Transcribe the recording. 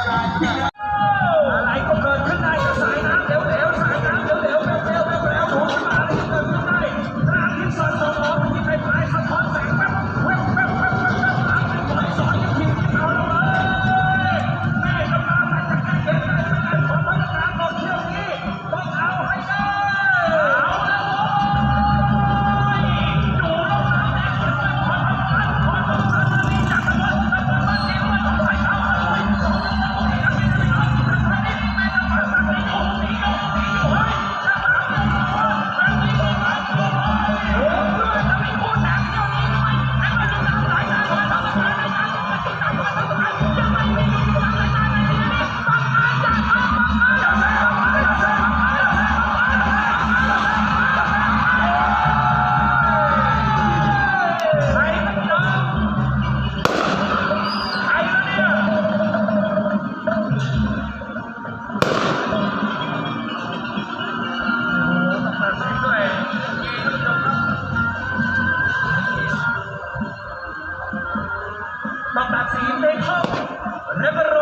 อะไรก็เกิดขึ้นได้กับสายน้ำเหลวๆสายน้ำเหลวๆแววๆแววๆหมุนมาอะไรก็เกิดขึ้นได้ร่างที่สั่นสมองที่ไปปลายสะท้อนแสงแวบแวบแวบแวบแวบแวบหางไปปล่อยสอนยังพิมพ์เอาเลยแม่กำลังจะแก้เกมได้ไม่ได้ของพนักงานบอกเที่ยวนี้ต้องเอาให้ได้เอาแล้วโว้ยดูลงมาแดงเป็นคนทำงานคนทำงานนี่จากตะวันตกตะวันนี้มันต้องใส่เอาเลยต้องตัดสีในห้องแล้วก็